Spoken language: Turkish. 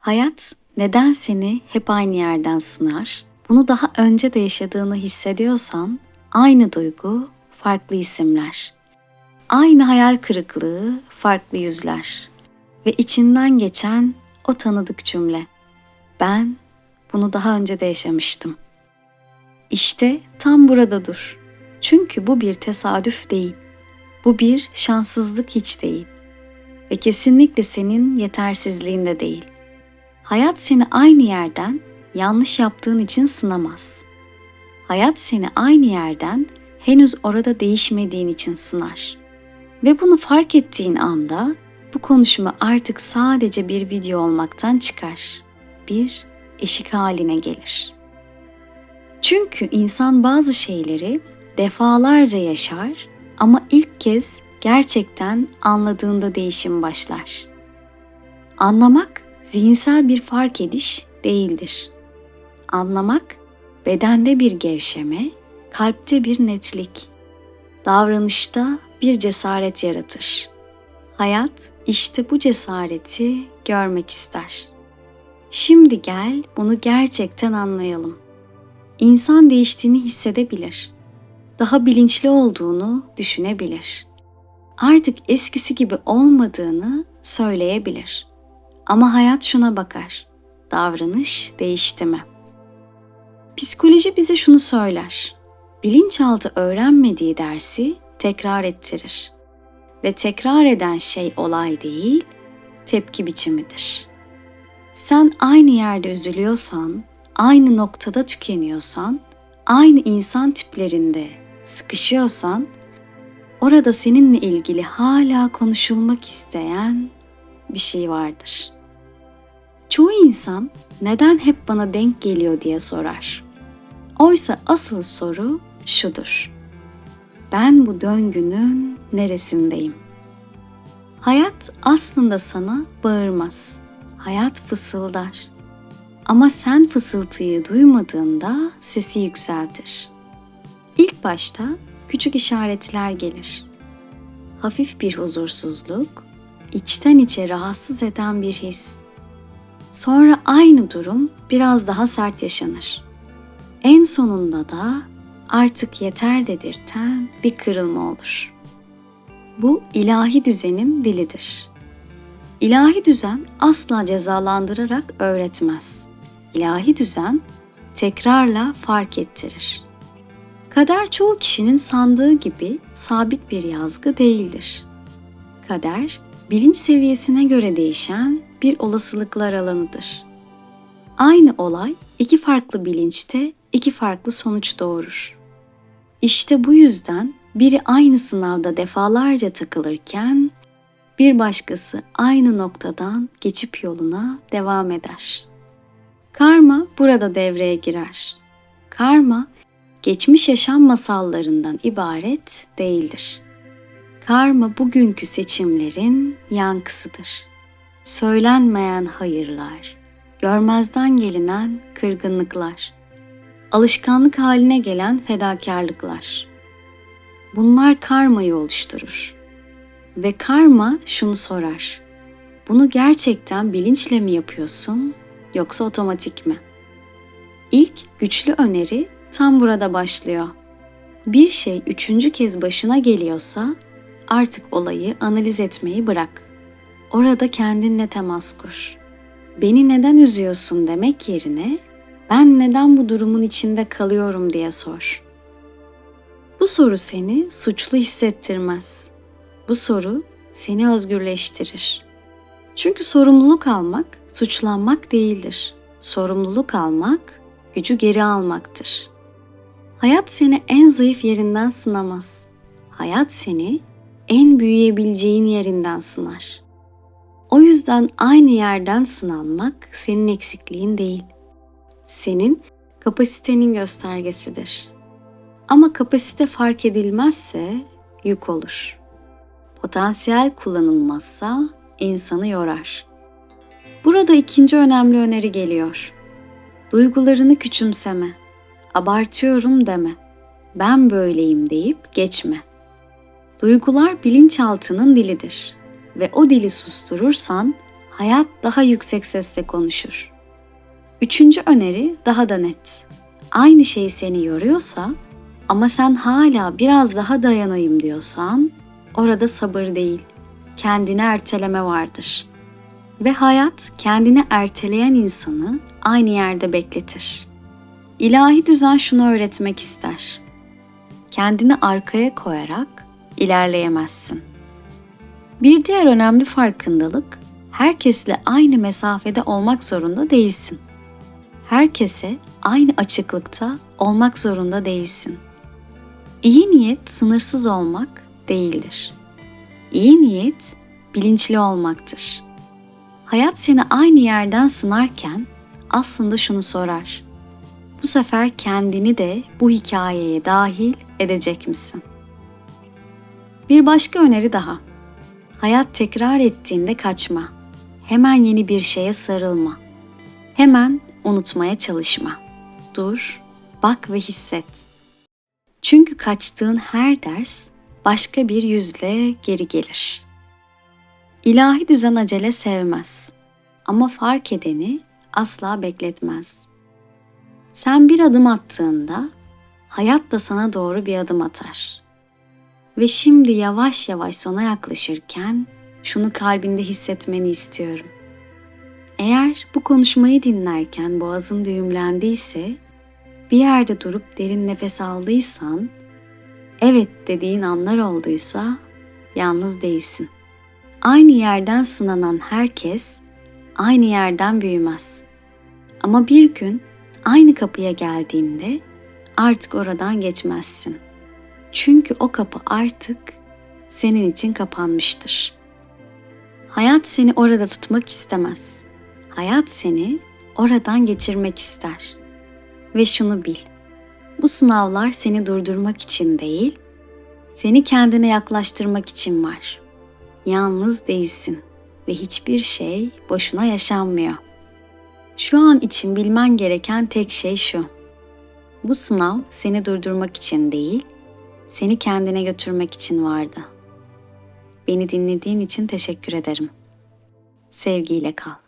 Hayat neden seni hep aynı yerden sınar? Bunu daha önce de yaşadığını hissediyorsan aynı duygu, farklı isimler. Aynı hayal kırıklığı, farklı yüzler. Ve içinden geçen o tanıdık cümle. Ben bunu daha önce de yaşamıştım. İşte tam burada dur. Çünkü bu bir tesadüf değil. Bu bir şanssızlık hiç değil. Ve kesinlikle senin yetersizliğin de değil. Hayat seni aynı yerden yanlış yaptığın için sınamaz. Hayat seni aynı yerden henüz orada değişmediğin için sınar. Ve bunu fark ettiğin anda bu konuşma artık sadece bir video olmaktan çıkar. Bir eşik haline gelir. Çünkü insan bazı şeyleri defalarca yaşar ama ilk kez gerçekten anladığında değişim başlar. Anlamak zihinsel bir fark ediş değildir. Anlamak bedende bir gevşeme, kalpte bir netlik, davranışta bir cesaret yaratır. Hayat işte bu cesareti görmek ister. Şimdi gel bunu gerçekten anlayalım. İnsan değiştiğini hissedebilir. Daha bilinçli olduğunu düşünebilir. Artık eskisi gibi olmadığını söyleyebilir. Ama hayat şuna bakar. Davranış değişti mi? Psikoloji bize şunu söyler. Bilinçaltı öğrenmediği dersi tekrar ettirir. Ve tekrar eden şey olay değil, tepki biçimidir. Sen aynı yerde üzülüyorsan, aynı noktada tükeniyorsan, aynı insan tiplerinde sıkışıyorsan, orada seninle ilgili hala konuşulmak isteyen bir şey vardır. Çoğu insan neden hep bana denk geliyor diye sorar. Oysa asıl soru şudur. Ben bu döngünün neresindeyim? Hayat aslında sana bağırmaz. Hayat fısıldar. Ama sen fısıltıyı duymadığında sesi yükseltir. İlk başta küçük işaretler gelir. Hafif bir huzursuzluk, içten içe rahatsız eden bir his. Sonra aynı durum biraz daha sert yaşanır. En sonunda da artık yeter dedirten bir kırılma olur. Bu ilahi düzenin dilidir. İlahi düzen asla cezalandırarak öğretmez. İlahi düzen tekrarla fark ettirir. Kader çoğu kişinin sandığı gibi sabit bir yazgı değildir. Kader, bilinç seviyesine göre değişen bir olasılıklar alanıdır. Aynı olay iki farklı bilinçte iki farklı sonuç doğurur. İşte bu yüzden biri aynı sınavda defalarca takılırken bir başkası aynı noktadan geçip yoluna devam eder. Karma burada devreye girer. Karma, geçmiş yaşam masallarından ibaret değildir. Karma bugünkü seçimlerin yankısıdır. Söylenmeyen hayırlar, görmezden gelinen kırgınlıklar, alışkanlık haline gelen fedakarlıklar. Bunlar karmayı oluşturur. Ve karma şunu sorar. Bunu gerçekten bilinçle mi yapıyorsun yoksa otomatik mi? İlk güçlü öneri tam burada başlıyor. Bir şey üçüncü kez başına geliyorsa artık olayı analiz etmeyi bırak. Orada kendinle temas kur. Beni neden üzüyorsun demek yerine ben neden bu durumun içinde kalıyorum diye sor. Bu soru seni suçlu hissettirmez. Bu soru seni özgürleştirir. Çünkü sorumluluk almak suçlanmak değildir. Sorumluluk almak gücü geri almaktır. Hayat seni en zayıf yerinden sınamaz. Hayat seni en büyüyebileceğin yerinden sınar. O yüzden aynı yerden sınanmak senin eksikliğin değil. Senin kapasitenin göstergesidir. Ama kapasite fark edilmezse yük olur. Potansiyel kullanılmazsa insanı yorar. Burada ikinci önemli öneri geliyor. Duygularını küçümseme, abartıyorum deme, ben böyleyim deyip geçme. Duygular bilinçaltının dilidir ve o dili susturursan hayat daha yüksek sesle konuşur. Üçüncü öneri daha da net. Aynı şey seni yoruyorsa ama sen hala biraz daha dayanayım diyorsan, orada sabır değil, kendini erteleme vardır. Ve hayat kendini erteleyen insanı aynı yerde bekletir. İlahi düzen şunu öğretmek ister. Kendini arkaya koyarak ilerleyemezsin. Bir diğer önemli farkındalık, herkesle aynı mesafede olmak zorunda değilsin. Herkese aynı açıklıkta olmak zorunda değilsin. İyi niyet sınırsız olmak değildir. İyi niyet bilinçli olmaktır. Hayat seni aynı yerden sınarken aslında şunu sorar. Bu sefer kendini de bu hikayeye dahil edecek misin? Bir başka öneri daha. Hayat tekrar ettiğinde kaçma. Hemen yeni bir şeye sarılma. Hemen unutmaya çalışma. Dur, bak ve hisset. Çünkü kaçtığın her ders başka bir yüzle geri gelir. İlahi düzen acele sevmez ama fark edeni asla bekletmez. Sen bir adım attığında hayat da sana doğru bir adım atar. Ve şimdi yavaş yavaş sona yaklaşırken şunu kalbinde hissetmeni istiyorum. Eğer bu konuşmayı dinlerken boğazın düğümlendiyse, bir yerde durup derin nefes aldıysan, evet dediğin anlar olduysa yalnız değilsin. Aynı yerden sınanan herkes aynı yerden büyümez. Ama bir gün aynı kapıya geldiğinde artık oradan geçmezsin. Çünkü o kapı artık senin için kapanmıştır. Hayat seni orada tutmak istemez. Hayat seni oradan geçirmek ister. Ve şunu bil, bu sınavlar seni durdurmak için değil, seni kendine yaklaştırmak için var. Yalnız değilsin ve hiçbir şey boşuna yaşanmıyor. Şu an için bilmen gereken tek şey şu. Bu sınav seni durdurmak için değil, seni kendine götürmek için vardı. Beni dinlediğin için teşekkür ederim. Sevgiyle kal.